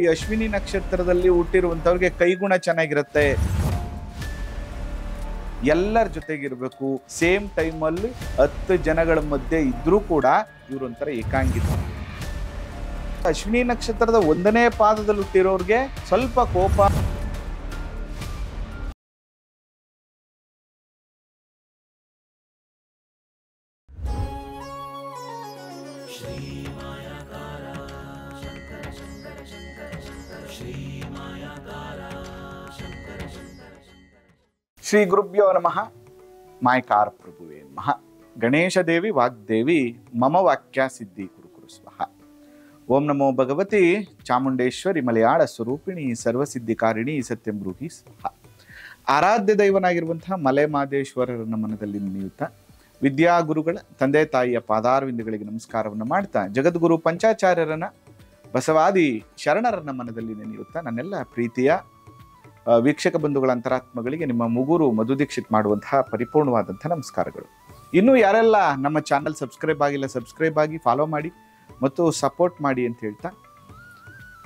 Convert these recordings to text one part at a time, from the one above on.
ಈ ಅಶ್ವಿನಿ ನಕ್ಷತ್ರದಲ್ಲಿ ಹುಟ್ಟಿರುವಂತವ್ರಿಗೆ ಕೈಗುಣ ಚೆನ್ನಾಗಿರುತ್ತೆ, ಎಲ್ಲರ ಜೊತೆಗಿರ್ಬೇಕು, ಸೇಮ್ ಟೈಮಲ್ಲಿ 10 ಜನಗಳ ಮಧ್ಯೆ ಇದ್ರೂ ಕೂಡ ಇವರೊಂಥರ ಏಕಾಂಗಿತ. ಅಶ್ವಿನಿ ನಕ್ಷತ್ರದ 1ನೇ ಪಾದದಲ್ಲಿ ಹುಟ್ಟಿರೋರ್ಗೆ ಸ್ವಲ್ಪ ಕೋಪ, ಶ್ರೀ ಗುರುಭ್ಯೋ ನಮಃ. ಮಾಯಕಾರ ಪ್ರಭುವೇ ನಮಃ. ಗಣೇಶ ದೇವಿ ವಾಗ್ದೇವಿ ಮಮ ವಾಕ್ಯ ಸಿದ್ಧಿ ಕುರುಕುರು ಸ್ವಹ. ಓಂ ನಮೋ ಭಗವತಿ ಚಾಮುಂಡೇಶ್ವರಿ ಮಲಯಾಳ ಸ್ವರೂಪಿಣಿ ಸರ್ವಸಿದ್ಧಿಕಾರಿಣಿ ಸತ್ಯಂ ಬ್ರೂಹಿ ಸ್ವಹ. ಆರಾಧ್ಯ ದೈವನಾಗಿರುವಂತಹ ಮಲೆ ಮಾದೇಶ್ವರರನ್ನ ಮನದಲ್ಲಿ ನೆನೆಯುತ್ತಾ ವಿದ್ಯಾಗುರುಗಳ ತಂದೆ ತಾಯಿಯ ಪಾದಾರವಿಂದಗಳಿಗೆ ನಮಸ್ಕಾರವನ್ನು ಮಾಡ್ತಾ ಜಗದ್ಗುರು ಪಂಚಾಚಾರ್ಯರನ್ನ ಬಸವಾದಿ ಶರಣರನ್ನ ಮನದಲ್ಲಿ ನೆನೆಯುತ್ತಾ ನನ್ನೆಲ್ಲ ಪ್ರೀತಿಯ ವೀಕ್ಷಕ ಬಂಧುಗಳ ಅಂತರಾತ್ಮಗಳಿಗೆ ನಿಮ್ಮ ಮುಗುರು ಮಧು ದೀಕ್ಷಿತ್ ಮಾಡುವಂತಹ ಪರಿಪೂರ್ಣವಾದಂತಹ ನಮಸ್ಕಾರಗಳು. ಇನ್ನೂ ಯಾರೆಲ್ಲ ನಮ್ಮ ಚಾನಲ್ ಸಬ್ಸ್ಕ್ರೈಬ್ ಆಗಿಲ್ಲ, ಸಬ್ಸ್ಕ್ರೈಬ್ ಆಗಿ ಫಾಲೋ ಮಾಡಿ ಮತ್ತು ಸಪೋರ್ಟ್ ಮಾಡಿ ಅಂತ ಹೇಳ್ತಾ,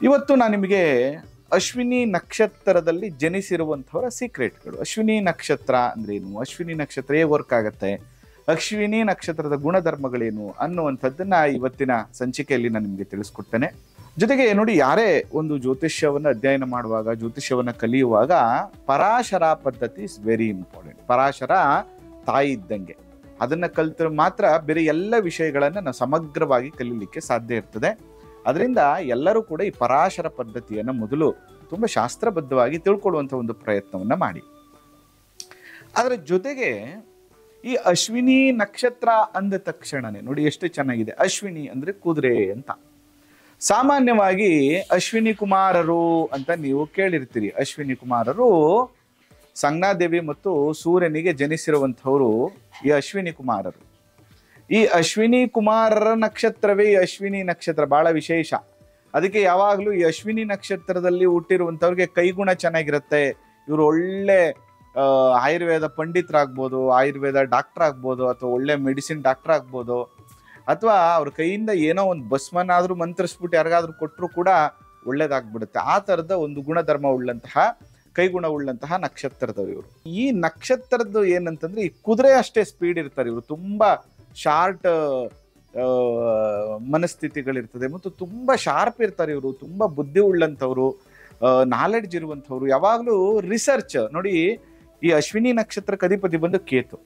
ಇವತ್ತು ನಾನು ನಿಮಗೆ ಅಶ್ವಿನಿ ನಕ್ಷತ್ರದಲ್ಲಿ ಜನಿಸಿರುವಂಥವರ ಸೀಕ್ರೆಟ್ಗಳು. ಅಶ್ವಿನಿ ನಕ್ಷತ್ರ ಅಂದ್ರೇನು, ಅಶ್ವಿನಿ ನಕ್ಷತ್ರ ಹೇಗೆ ವರ್ಕ್ ಆಗುತ್ತೆ, ಅಶ್ವಿನಿ ನಕ್ಷತ್ರದ ಗುಣಧರ್ಮಗಳೇನು ಅನ್ನುವಂಥದ್ದನ್ನ ಇವತ್ತಿನ ಸಂಚಿಕೆಯಲ್ಲಿ ನಾನು ನಿಮಗೆ ತಿಳಿಸ್ಕೊಡ್ತೇನೆ. ಜೊತೆಗೆ ನೋಡಿ, ಯಾರೇ ಒಂದು ಜ್ಯೋತಿಷ್ಯವನ್ನು ಅಧ್ಯಯನ ಮಾಡುವಾಗ, ಜ್ಯೋತಿಷ್ಯವನ್ನು ಕಲಿಯುವಾಗ ಪರಾಶರ ಪದ್ಧತಿ ಇಸ್ ವೆರಿ ಇಂಪಾರ್ಟೆಂಟ್. ಪರಾಶರ ತಾಯಿ ಇದ್ದಂಗೆ, ಅದನ್ನ ಕಲಿತರೆ ಮಾತ್ರ ಬೇರೆ ಎಲ್ಲ ವಿಷಯಗಳನ್ನು ನಾವು ಸಮಗ್ರವಾಗಿ ಕಲೀಲಿಕ್ಕೆ ಸಾಧ್ಯ ಇರ್ತದೆ. ಅದರಿಂದ ಎಲ್ಲರೂ ಕೂಡ ಈ ಪರಾಶರ ಪದ್ಧತಿಯನ್ನು ಮೊದಲು ತುಂಬ ಶಾಸ್ತ್ರಬದ್ಧವಾಗಿ ತಿಳ್ಕೊಳ್ಳುವಂಥ ಒಂದು ಪ್ರಯತ್ನವನ್ನ ಮಾಡಿ. ಅದರ ಜೊತೆಗೆ ಈ ಅಶ್ವಿನಿ ನಕ್ಷತ್ರ ಅಂದ ತಕ್ಷಣನೇ ನೋಡಿ ಎಷ್ಟು ಚೆನ್ನಾಗಿದೆ. ಅಶ್ವಿನಿ ಅಂದ್ರೆ ಕುದುರೆ ಅಂತ. ಸಾಮಾನ್ಯವಾಗಿ ಅಶ್ವಿನಿ ಕುಮಾರರು ಅಂತ ನೀವು ಕೇಳಿರ್ತೀರಿ. ಅಶ್ವಿನಿ ಕುಮಾರರು ಸಂಜ್ಞಾದೇವಿ ಮತ್ತು ಸೂರ್ಯನಿಗೆ ಜನಿಸಿರುವಂಥವರು ಈ ಅಶ್ವಿನಿ ಕುಮಾರರು. ಈ ಅಶ್ವಿನಿ ಕುಮಾರರ ನಕ್ಷತ್ರವೇ ಈ ಅಶ್ವಿನಿ ನಕ್ಷತ್ರ, ಬಹಳ ವಿಶೇಷ. ಅದಕ್ಕೆ ಯಾವಾಗಲೂ ಈ ಅಶ್ವಿನಿ ನಕ್ಷತ್ರದಲ್ಲಿ ಹುಟ್ಟಿರುವಂಥವ್ರಿಗೆ ಕೈಗುಣ ಚೆನ್ನಾಗಿರುತ್ತೆ. ಇವರು ಒಳ್ಳೆ ಆಯುರ್ವೇದ ಪಂಡಿತರಾಗ್ಬೋದು, ಆಯುರ್ವೇದ ಡಾಕ್ಟರ್ ಆಗ್ಬೋದು, ಅಥವಾ ಒಳ್ಳೆ ಮೆಡಿಸಿನ್ ಡಾಕ್ಟರ್ ಆಗ್ಬೋದು, ಅಥವಾ ಅವ್ರ ಕೈಯಿಂದ ಏನೋ ಒಂದು ಭಸ್ಮನಾದ್ರೂ ಮಂತ್ರಿಸ್ಬಿಟ್ಟು ಯಾರಿಗಾದ್ರೂ ಕೊಟ್ಟರು ಕೂಡ ಒಳ್ಳೇದಾಗ್ಬಿಡುತ್ತೆ. ಆ ಥರದ ಒಂದು ಗುಣಧರ್ಮ ಉಳ್ಳಂತಹ, ಕೈಗುಣ ಉಳ್ಳಂತಹ ನಕ್ಷತ್ರದವರು ಇವರು. ಈ ನಕ್ಷತ್ರದ್ದು ಏನಂತಂದ್ರೆ, ಈ ಕುದುರೆ ಅಷ್ಟೇ ಸ್ಪೀಡ್ ಇರ್ತಾರೆ ಇವರು. ತುಂಬಾ ಶಾರ್ಟ್ ಮನಸ್ಥಿತಿಗಳಿರ್ತದೆ ಮತ್ತು ತುಂಬಾ ಶಾರ್ಪ್ ಇರ್ತಾರೆ ಇವರು. ತುಂಬಾ ಬುದ್ಧಿ ಉಳ್ಳಂಥವ್ರು, ನಾಲೆಡ್ಜ್ ಇರುವಂಥವ್ರು. ಯಾವಾಗಲೂ ರಿಸರ್ಚ್ ನೋಡಿ. ಈ ಅಶ್ವಿನಿ ನಕ್ಷತ್ರಕ್ಕೆ ಅಧಿಪತಿ ಬಂದು ಕೇತು.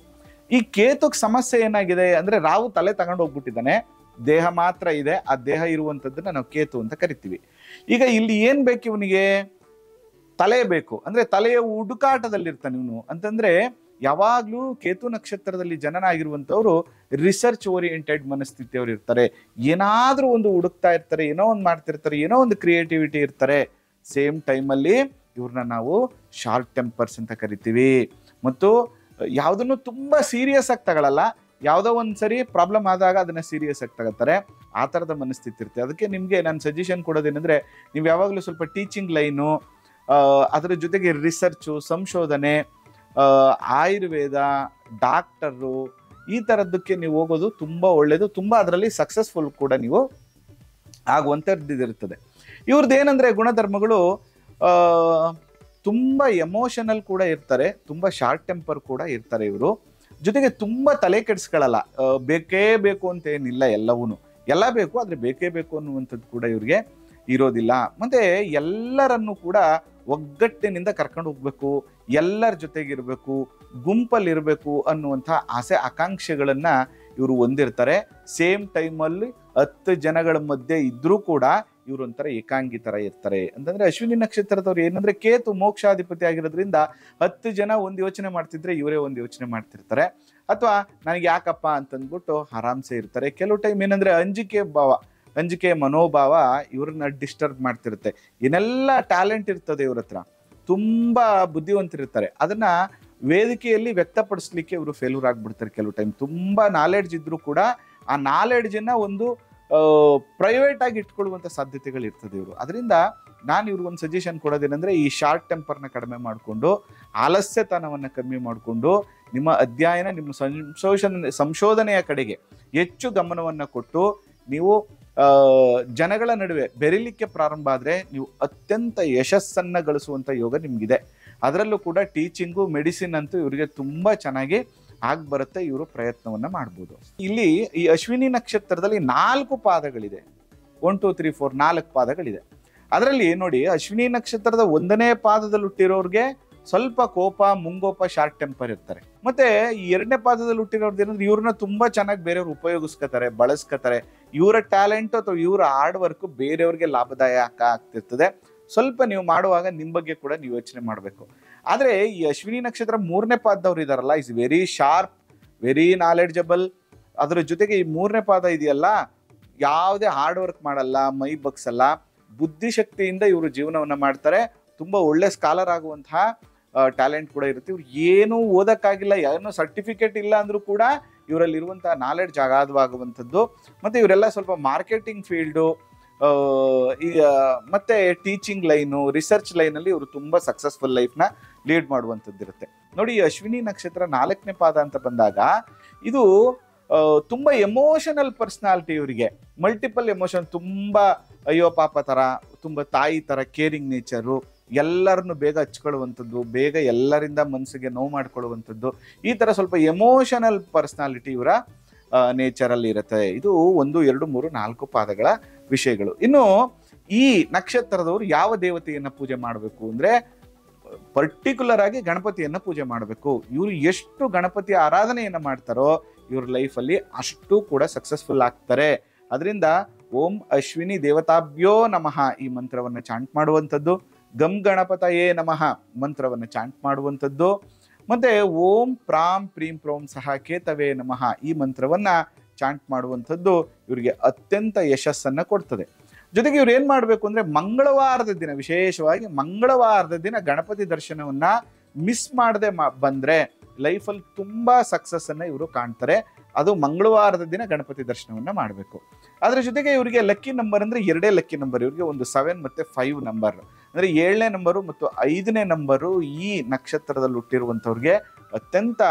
ಈ ಕೇತುಕ್ ಸಮಸ್ಯೆ ಏನಾಗಿದೆ ಅಂದ್ರೆ, ರಾಹು ತಲೆ ತಗೊಂಡು ಹೋಗ್ಬಿಟ್ಟಿದ್ದಾನೆ, ದೇಹ ಮಾತ್ರ ಇದೆ. ಆ ದೇಹ ಇರುವಂಥದ್ದನ್ನ ನಾವು ಕೇತು ಅಂತ ಕರಿತೀವಿ. ಈಗ ಇಲ್ಲಿ ಏನ್ ಬೇಕು ಇವನಿಗೆ? ತಲೆ ಬೇಕು. ಅಂದ್ರೆ ತಲೆಯ ಹುಡುಕಾಟದಲ್ಲಿರ್ತಾನೆ ಇವನು. ಅಂತಂದ್ರೆ ಯಾವಾಗ್ಲೂ ಕೇತು ನಕ್ಷತ್ರದಲ್ಲಿ ಜನನಾಗಿರುವಂಥವ್ರು ರಿಸರ್ಚ್ ಓರಿಯೆಂಟೆಡ್ ಮನಸ್ಥಿತಿಯವ್ರು ಇರ್ತಾರೆ. ಏನಾದ್ರೂ ಒಂದು ಹುಡುಕ್ತಾ ಇರ್ತಾರೆ, ಏನೋ ಒಂದು ಮಾಡ್ತಿರ್ತಾರೆ, ಏನೋ ಒಂದು ಕ್ರಿಯೇಟಿವಿಟಿ ಇರ್ತಾರೆ. ಸೇಮ್ ಟೈಮಲ್ಲಿ ಇವ್ರನ್ನ ನಾವು ಶಾರ್ಟ್ ಟೆಂಪರ್ಸ್ ಅಂತ ಕರಿತೀವಿ. ಮತ್ತು ಯಾವುದನ್ನು ತುಂಬಾ ಸೀರಿಯಸ್ ಆಗಿ ತಗೊಳ್ಳಲ್ಲ. ಯಾವುದೋ ಒಂದು ಸರಿ ಪ್ರಾಬ್ಲಮ್ ಆದಾಗ ಅದನ್ನ ಸೀರಿಯಸ್ ಆಗಿ ತಗೋತಾರೆ. ಆ ಥರದ ಮನಸ್ಥಿತಿ ಇರುತ್ತೆ. ಅದಕ್ಕೆ ನಿಮಗೆ ನಾನು ಸಜೆಷನ್ ಕೊಡೋದೇನೆಂದ್ರೆ, ನೀವು ಯಾವಾಗಲೂ ಸ್ವಲ್ಪ ಟೀಚಿಂಗ್ ಲೈನು, ಅದರ ಜೊತೆಗೆ ರಿಸರ್ಚು, ಸಂಶೋಧನೆ, ಆಯುರ್ವೇದ, ಡಾಕ್ಟರು, ಈ ಥರದ್ದಕ್ಕೆ ನೀವು ಹೋಗೋದು ತುಂಬ ಒಳ್ಳೆಯದು. ತುಂಬ ಅದರಲ್ಲಿ ಸಕ್ಸಸ್ಫುಲ್ ಕೂಡ ನೀವು ಆಗುವಂಥದ್ದಿರ್ತದೆ. ಇವ್ರದ್ದು ಏನಂದರೆ ಗುಣಧರ್ಮಗಳು ತುಂಬ ಎಮೋಷನಲ್ ಕೂಡ ಇರ್ತಾರೆ, ತುಂಬ ಶಾರ್ಟ್ ಟೆಂಪರ್ ಕೂಡ ಇರ್ತಾರೆ ಇವರು. ಜೊತೆಗೆ ತುಂಬ ತಲೆ ಕೆಡಿಸ್ಕೊಳ್ಳಲ್ಲ. ಬೇಕೇ ಬೇಕು ಅಂತ ಏನಿಲ್ಲ, ಎಲ್ಲ ಬೇಕು, ಆದರೆ ಬೇಕೇ ಬೇಕು ಅನ್ನುವಂಥದ್ದು ಕೂಡ ಇವ್ರಿಗೆ ಇರೋದಿಲ್ಲ. ಮತ್ತೆ ಎಲ್ಲರನ್ನೂ ಕೂಡ ಒಗ್ಗಟ್ಟಿನಿಂದ ಕರ್ಕೊಂಡು ಹೋಗ್ಬೇಕು, ಎಲ್ಲರ ಜೊತೆಗಿರ್ಬೇಕು, ಗುಂಪಲ್ಲಿರಬೇಕು ಅನ್ನುವಂಥ ಆಸೆ ಆಕಾಂಕ್ಷೆಗಳನ್ನ ಇವರು ಹೊಂದಿರ್ತಾರೆ. ಸೇಮ್ ಟೈಮಲ್ಲಿ 10 ಜನಗಳ ಮಧ್ಯೆ ಇದ್ರೂ ಕೂಡ ಇವರೊಂಥರ ಏಕಾಂಗಿ ಥರ ಇರ್ತಾರೆ. ಅಂತಂದ್ರೆ ಅಶ್ವಿನಿ ನಕ್ಷತ್ರದವ್ರು ಏನಂದ್ರೆ, ಕೇತು ಮೋಕ್ಷಾಧಿಪತಿ ಆಗಿರೋದ್ರಿಂದ 10 ಜನ ಒಂದು ಯೋಚನೆ ಮಾಡ್ತಿದ್ರೆ ಇವರೇ ಒಂದು ಯೋಚನೆ ಮಾಡ್ತಿರ್ತಾರೆ. ಅಥವಾ ನನಗೆ ಯಾಕಪ್ಪ ಅಂತಂದ್ಬಿಟ್ಟು ಆರಾಮ್ಸೆ ಇರ್ತಾರೆ. ಕೆಲವು ಟೈಮ್ ಏನಂದ್ರೆ ಅಂಜಿಕೆ ಮನೋಭಾವ ಇವ್ರನ್ನ ಡಿಸ್ಟರ್ಬ್ ಮಾಡ್ತಿರುತ್ತೆ. ಏನೆಲ್ಲ ಟ್ಯಾಲೆಂಟ್ ಇರ್ತದೆ ಇವ್ರ ಹತ್ರ, ತುಂಬಾ ಬುದ್ಧಿವಂತರಿರ್ತಾರೆ. ಅದನ್ನ ವೇದಿಕೆಯಲ್ಲಿ ವ್ಯಕ್ತಪಡಿಸ್ಲಿಕ್ಕೆ ಇವರು ಫೇಲ್ಯೂರ್ ಆಗ್ಬಿಡ್ತಾರೆ. ಕೆಲವು ಟೈಮ್ ತುಂಬಾ ನಾಲೆಡ್ಜ್ ಇದ್ರೂ ಕೂಡ ಆ ನಾಲೆಡ್ಜನ್ನ ಒಂದು ಪ್ರೈವೇಟ್ ಆಗಿ ಇಟ್ಕೊಳ್ಳುವಂಥ ಸಾಧ್ಯತೆಗಳು ಇರ್ತದೆ ಇವರು. ಅದರಿಂದ ನಾನು ಇವ್ರಿಗೊಂದು ಸಜೆಷನ್ ಕೊಡೋದೇನೆಂದ್ರೆ, ಈ ಶಾರ್ಟ್ ಟೆಂಪರ್ನ ಕಡಿಮೆ ಮಾಡಿಕೊಂಡು, ಆಲಸ್ಯತನವನ್ನು ಕಮ್ಮಿ ಮಾಡಿಕೊಂಡು, ನಿಮ್ಮ ಅಧ್ಯಯನ, ನಿಮ್ಮ ಸಂಶೋಧನೆಯ ಕಡೆಗೆ ಹೆಚ್ಚು ಗಮನವನ್ನು ಕೊಟ್ಟು ನೀವು ಜನಗಳ ನಡುವೆ ಬೆರಿಲಿಕ್ಕೆ ಪ್ರಾರಂಭ ಆದರೆ ನೀವು ಅತ್ಯಂತ ಯಶಸ್ಸನ್ನು ಗಳಿಸುವಂಥ ಯೋಗ ನಿಮಗಿದೆ. ಅದರಲ್ಲೂ ಕೂಡ ಟೀಚಿಂಗು, ಮೆಡಿಸಿನ್ ಅಂತೂ ಇವರಿಗೆ ತುಂಬ ಚೆನ್ನಾಗಿ ಬರುತ್ತೆ. ಇವರು ಪ್ರಯತ್ನವನ್ನು ಮಾಡ್ಬೋದು. ಇಲ್ಲಿ ಈ ಅಶ್ವಿನಿ ನಕ್ಷತ್ರದಲ್ಲಿ 4 ಪಾದಗಳಿದೆ. 1 2 3 4 4 ಪಾದಗಳಿದೆ. ಅದರಲ್ಲಿ ನೋಡಿ, ಅಶ್ವಿನಿ ನಕ್ಷತ್ರದ 1ನೇ ಪಾದದಲ್ಲಿ ಹುಟ್ಟಿರೋರಿಗೆ ಸ್ವಲ್ಪ ಕೋಪ, ಮುಂಗೋಪ, ಶಾರ್ಟ್ ಟೆಂಪರ್ ಇರ್ತಾರೆ. ಮತ್ತೆ ಈ 2ನೇ ಪಾದದಲ್ಲಿ ಹುಟ್ಟಿರೋರ್ದು ಏನಂದ್ರೆ ಇವ್ರನ್ನ ತುಂಬಾ ಚೆನ್ನಾಗಿ ಬೇರೆಯವ್ರು ಉಪಯೋಗಿಸ್ಕೊತಾರೆ, ಬಳಸ್ಕೊತಾರೆ. ಇವರ ಟ್ಯಾಲೆಂಟ್ ಅಥವಾ ಇವರ ಹಾರ್ಡ್ ವರ್ಕ್ ಬೇರೆಯವ್ರಿಗೆ ಲಾಭದಾಯಕ ಆಗ್ತಿರ್ತದೆ. ಸ್ವಲ್ಪ ನೀವು ಮಾಡುವಾಗ ನಿಮ್ಮ ಬಗ್ಗೆ ಕೂಡ ನೀವು ಯೋಚನೆ ಮಾಡಬೇಕು. ಆದರೆ ಈ ಅಶ್ವಿನಿ ನಕ್ಷತ್ರ 3ನೇ ಪಾದದವ್ರು ಇದಾರಲ್ಲ, is very sharp, very knowledgeable. ಅದರ ಜೊತೆಗೆ ಈ 3ನೇ ಪಾದ ಇದೆಯಲ್ಲ, ಯಾವುದೇ ಹಾರ್ಡ್ ವರ್ಕ್ ಮಾಡಲ್ಲ, ಮೈ ಬಗ್ಸಲ್ಲ, ಬುದ್ಧಿಶಕ್ತಿಯಿಂದ ಇವರು ಜೀವನವನ್ನ ಮಾಡ್ತಾರೆ. ತುಂಬಾ ಒಳ್ಳೆ ಸ್ಕಾಲರ್ ಆಗುವಂತಹ ಟ್ಯಾಲೆಂಟ್ ಕೂಡ ಇರುತ್ತೆ. ಇವ್ರು ಏನೂ ಓದಕ್ಕಾಗಿಲ್ಲ, ಏನೋ ಸರ್ಟಿಫಿಕೇಟ್ ಇಲ್ಲ ಅಂದ್ರೂ ಕೂಡ ಇವರಲ್ಲಿರುವಂತಹ ನಾಲೆಡ್ಜ್ ಅಗಾಧವಾಗುವಂಥದ್ದು. ಮತ್ತೆ ಇವರೆಲ್ಲ ಸ್ವಲ್ಪ ಮಾರ್ಕೆಟಿಂಗ್ ಫೀಲ್ಡು, ಮತ್ತೆ ಟೀಚಿಂಗ್ ಲೈನು, ರಿಸರ್ಚ್ ಲೈನಲ್ಲಿ ಇವರು ತುಂಬಾ ಸಕ್ಸಸ್ಫುಲ್ ಲೈಫ್ನ ಲೀಡ್ ಮಾಡುವಂಥದ್ದು ಇರುತ್ತೆ. ನೋಡಿ, ಈ ಅಶ್ವಿನಿ ನಕ್ಷತ್ರ 4ನೇ ಪಾದ ಅಂತ ಬಂದಾಗ ಇದು ತುಂಬಾ ಎಮೋಷನಲ್ ಪರ್ಸನಾಲಿಟಿ. ಇವರಿಗೆ ಮಲ್ಟಿಪಲ್ ಎಮೋಷನ್, ತುಂಬಾ ಅಯ್ಯೋ ಪಾಪ ತರ, ತುಂಬಾ ತಾಯಿ ತರ ಕೇರಿಂಗ್ ನೇಚರು, ಎಲ್ಲರನ್ನು ಬೇಗ ಹಚ್ಕೊಳ್ಳುವಂಥದ್ದು, ಬೇಗ ಎಲ್ಲರಿಂದ ಮನಸ್ಸಿಗೆ ನೋವು ಮಾಡ್ಕೊಳ್ಳುವಂಥದ್ದು, ಈ ತರ ಸ್ವಲ್ಪ ಎಮೋಷನಲ್ ಪರ್ಸನಾಲಿಟಿ ಇವರ ನೇಚರಲ್ಲಿ ಇರುತ್ತೆ. ಇದು 1 2 3 4 ಪಾದಗಳ ವಿಷಯಗಳು. ಇನ್ನು ಈ ನಕ್ಷತ್ರದವರು ಯಾವ ದೇವತೆಯನ್ನ ಪೂಜೆ ಮಾಡಬೇಕು ಅಂದ್ರೆ, ಪರ್ಟಿಕ್ಯುಲರ್ ಆಗಿ ಗಣಪತಿಯನ್ನ ಪೂಜೆ ಮಾಡಬೇಕು. ಇವರು ಎಷ್ಟು ಗಣಪತಿಯ ಆರಾಧನೆಯನ್ನ ಮಾಡ್ತಾರೋ ಇವ್ರ ಲೈಫಲ್ಲಿ ಅಷ್ಟು ಕೂಡ ಸಕ್ಸಸ್ಫುಲ್ ಆಗ್ತಾರೆ. ಅದರಿಂದ ಓಂ ಅಶ್ವಿನಿ ದೇವತಾಭ್ಯೋ ನಮಃ ಈ ಮಂತ್ರವನ್ನ ಚಾಂಟ್ ಮಾಡುವಂಥದ್ದು, ಗಂ ಗಣಪತಯೇ ನಮಃ ಮಂತ್ರವನ್ನ ಚಾಂಟ್ ಮಾಡುವಂಥದ್ದು, ಮತ್ತೆ ಓಂ ಪ್ರಾಂ ಪ್ರೀಂ ಪ್ರೋಂ ಸಹ ಕೇತವೇ ನಮಃ ಈ ಮಂತ್ರವನ್ನ ಚಾಂಟ್ ಮಾಡುವಂಥದ್ದು ಇವರಿಗೆ ಅತ್ಯಂತ ಯಶಸ್ಸನ್ನ ಕೊಡ್ತದೆ. ಜೊತೆಗೆ ಇವ್ರು ಏನ್ ಮಾಡ್ಬೇಕು ಅಂದ್ರೆ, ಮಂಗಳವಾರದ ದಿನ, ವಿಶೇಷವಾಗಿ ಮಂಗಳವಾರದ ದಿನ ಗಣಪತಿ ದರ್ಶನವನ್ನ ಮಿಸ್ ಮಾಡದೆ ಬಂದ್ರೆ ಲೈಫಲ್ಲಿ ತುಂಬಾ ಸಕ್ಸಸ್ ಅನ್ನ ಇವರು ಕಾಣ್ತಾರೆ. ಅದು ಮಂಗಳವಾರದ ದಿನ ಗಣಪತಿ ದರ್ಶನವನ್ನ ಮಾಡಬೇಕು. ಅದ್ರ ಜೊತೆಗೆ ಇವರಿಗೆ ಲಕ್ಕಿ ನಂಬರ್ ಅಂದ್ರೆ 2 ಲಕ್ಕಿ ನಂಬರ್. ಇವರಿಗೆ ಒಂದು 7 ಮತ್ತೆ 5 ನಂಬರ್ ಅಂದ್ರೆ 7ನೇ ನಂಬರು ಮತ್ತು 5ನೇ ನಂಬರು ಈ ನಕ್ಷತ್ರದಲ್ಲಿ ಹುಟ್ಟಿರುವಂತವ್ರಿಗೆ ಅತ್ಯಂತ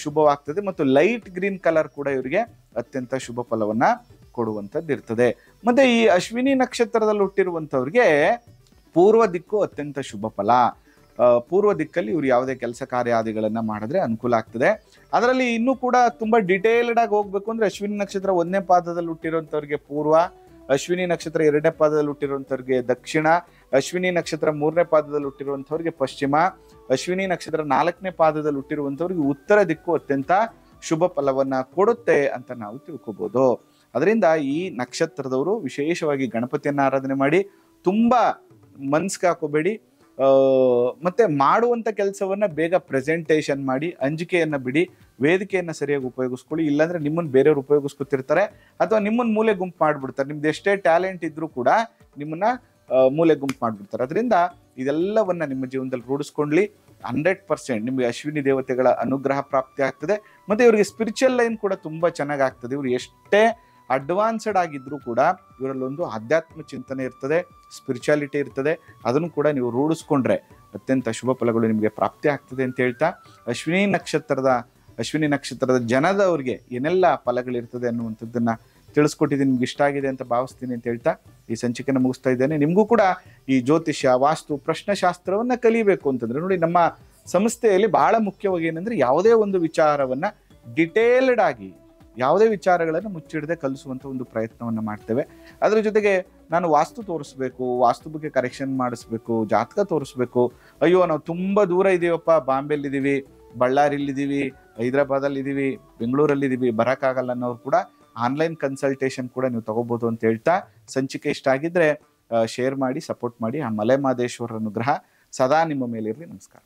ಶುಭವಾಗ್ತದೆ. ಮತ್ತು ಲೈಟ್ ಗ್ರೀನ್ ಕಲರ್ ಕೂಡ ಇವರಿಗೆ ಅತ್ಯಂತ ಶುಭ ಫಲವನ್ನ ಕೊಡುವಂಥದ್ದು ಇರ್ತದೆ. ಮತ್ತೆ ಈ ಅಶ್ವಿನಿ ನಕ್ಷತ್ರದಲ್ಲಿ ಹುಟ್ಟಿರುವಂತವ್ರಿಗೆ ಪೂರ್ವ ದಿಕ್ಕು ಅತ್ಯಂತ ಶುಭ ಫಲ. ಪೂರ್ವ ದಿಕ್ಕಲ್ಲಿ ಇವರು ಯಾವುದೇ ಕೆಲಸ ಕಾರ್ಯಾದಿಗಳನ್ನ ಮಾಡಿದ್ರೆ ಅನುಕೂಲ ಆಗ್ತದೆ. ಅದರಲ್ಲಿ ಇನ್ನೂ ಕೂಡ ತುಂಬಾ ಡಿಟೇಲ್ಡ್ ಆಗಿ ಹೋಗ್ಬೇಕು ಅಂದ್ರೆ, ಅಶ್ವಿನಿ ನಕ್ಷತ್ರ 1ನೇ ಪಾದದಲ್ಲಿ ಹುಟ್ಟಿರುವಂತವ್ರಿಗೆ ಪೂರ್ವ, ಅಶ್ವಿನಿ ನಕ್ಷತ್ರ 2ನೇ ಪಾದದಲ್ಲಿ ಹುಟ್ಟಿರುವಂತವ್ರಿಗೆ ದಕ್ಷಿಣ, ಅಶ್ವಿನಿ ನಕ್ಷತ್ರ 3ನೇ ಪಾದದಲ್ಲಿ ಹುಟ್ಟಿರುವಂತವ್ರಿಗೆ ಪಶ್ಚಿಮ, ಅಶ್ವಿನಿ ನಕ್ಷತ್ರ 4ನೇ ಪಾದದಲ್ಲಿ ಹುಟ್ಟಿರುವಂತವ್ರಿಗೆ ಉತ್ತರ ದಿಕ್ಕು ಅತ್ಯಂತ ಶುಭ ಫಲವನ್ನ ಕೊಡುತ್ತೆ ಅಂತ ನಾವು ತಿಳ್ಕೊಬಹುದು. ಅದರಿಂದ ಈ ನಕ್ಷತ್ರದವರು ವಿಶೇಷವಾಗಿ ಗಣಪತಿಯನ್ನ ಆರಾಧನೆ ಮಾಡಿ, ತುಂಬಾ ಮನ್ಸ್ಗೆ ಹಾಕೋಬೇಡಿ, ಮತ್ತೆ ಮಾಡುವಂತ ಕೆಲಸವನ್ನ ಬೇಗ ಪ್ರೆಸೆಂಟೇಷನ್ ಮಾಡಿ, ಅಂಜಿಕೆಯನ್ನ ಬಿಡಿ, ವೇದಿಕೆಯನ್ನ ಸರಿಯಾಗಿ ಉಪಯೋಗಿಸ್ಕೊಳ್ಳಿ. ಇಲ್ಲಾಂದ್ರೆ ನಿಮ್ಮನ್ನ ಬೇರೆಯವ್ರು ಉಪಯೋಗಿಸ್ಕೊತಿರ್ತಾರೆ ಅಥವಾ ನಿಮ್ಮನ್ನ ಮೂಲೆ ಗುಂಪು ಮಾಡ್ಬಿಡ್ತಾರೆ. ನಿಮ್ದು ಎಷ್ಟೇ ಟ್ಯಾಲೆಂಟ್ ಇದ್ರೂ ಕೂಡ ನಿಮ್ಮನ್ನ ಮೂಲೆ ಗುಂಪು ಮಾಡ್ಬಿಡ್ತಾರೆ. ಅದರಿಂದ ಇದೆಲ್ಲವನ್ನ ನಿಮ್ಮ ಜೀವನದಲ್ಲಿ ರೂಢಿಸ್ಕೊಳ್ಳಿ. 100% ನಿಮಗೆ ಅಶ್ವಿನಿ ದೇವತೆಗಳ ಅನುಗ್ರಹ ಪ್ರಾಪ್ತಿ ಆಗ್ತದೆ. ಮತ್ತೆ ಇವರಿಗೆ ಸ್ಪಿರಿಚುವಲ್ ಲೈನ್ ಕೂಡ ತುಂಬಾ ಚೆನ್ನಾಗಿ ಆಗ್ತದೆ. ಇವರು ಎಷ್ಟೇ ಅಡ್ವಾನ್ಸ್ಡ್ ಆಗಿದ್ರು ಕೂಡ ಇವರಲ್ಲೊಂದು ಆಧ್ಯಾತ್ಮ ಚಿಂತನೆ ಇರ್ತದೆ, ಸ್ಪಿರಿಚುಯಾಲಿಟಿ ಇರ್ತದೆ. ಅದನ್ನು ಕೂಡ ನೀವು ರೂಢಿಸ್ಕೊಂಡ್ರೆ ಅತ್ಯಂತ ಶುಭ ಫಲಗಳು ನಿಮಗೆ ಪ್ರಾಪ್ತಿ ಆಗ್ತದೆ ಅಂತ ಹೇಳ್ತಾ, ಅಶ್ವಿನಿ ನಕ್ಷತ್ರದ ಜನದವ್ರಿಗೆ ಏನೆಲ್ಲ ಫಲಗಳಿರ್ತದೆ ಅನ್ನುವಂಥದ್ದನ್ನ ತಿಳಿಸ್ಕೊಟ್ಟಿದ್ದೀನಿ. ನಿಮ್ಗೆ ಇಷ್ಟ ಆಗಿದೆ ಅಂತ ಭಾವಿಸ್ತೀನಿ ಅಂತ ಹೇಳ್ತಾ ಈ ಸಂಚಿಕೆನ ಮುಗಿಸ್ತಾ ಇದ್ದೇನೆ. ನಿಮಗೂ ಕೂಡ ಈ ಜ್ಯೋತಿಷ್ಯ, ವಾಸ್ತು, ಪ್ರಶ್ನಶಾಸ್ತ್ರವನ್ನ ಕಲಿಬೇಕು ಅಂತಂದ್ರೆ ನೋಡಿ, ನಮ್ಮ ಸಂಸ್ಥೆಯಲ್ಲಿ ಬಹಳ ಮುಖ್ಯವಾಗಿ ಏನಂದ್ರೆ, ಯಾವುದೇ ಒಂದು ವಿಚಾರವನ್ನ ಡಿಟೇಲ್ಡ್ ಆಗಿ, ಯಾವುದೇ ವಿಚಾರಗಳನ್ನು ಮುಚ್ಚಿಡದೆ ಕಲಿಸುವಂಥ ಒಂದು ಪ್ರಯತ್ನವನ್ನ ಮಾಡ್ತೇವೆ. ಅದರ ಜೊತೆಗೆ ನಾನು ವಾಸ್ತು ತೋರಿಸ್ಬೇಕು, ವಾಸ್ತು ಬಗ್ಗೆ ಕರೆಕ್ಷನ್ ಮಾಡಿಸ್ಬೇಕು, ಜಾತಕ ತೋರಿಸ್ಬೇಕು, ಅಯ್ಯೋ ನಾವು ತುಂಬಾ ದೂರ ಇದೀವಪ್ಪ, ಬಾಂಬೆಲಿದ್ದೀವಿ, ಬಳ್ಳಾರಿಲಿದ್ದೀವಿ, ಹೈದರಾಬಾದಲ್ಲಿದ್ದೀವಿ, ಬೆಂಗಳೂರಲ್ಲಿದ್ದೀವಿ, ಬರೋಕ್ಕಾಗಲ್ಲ ಅನ್ನೋರು ಕೂಡ ಆನ್ಲೈನ್ ಕನ್ಸಲ್ಟೇಷನ್ ಕೂಡ ನೀವು ತಗೋಬಹುದು ಅಂತ ಹೇಳ್ತಾ, ಸಂಚಿಕೆ ಇಷ್ಟ ಆಗಿದ್ರೆ ಶೇರ್ ಮಾಡಿ, ಸಪೋರ್ಟ್ ಮಾಡಿ. ಆ ಮಲೆ ಮಹದೇಶ್ವರರ ಅನುಗ್ರಹ ಸದಾ ನಿಮ್ಮ ಮೇಲಿರಲಿ. ನಮಸ್ಕಾರ.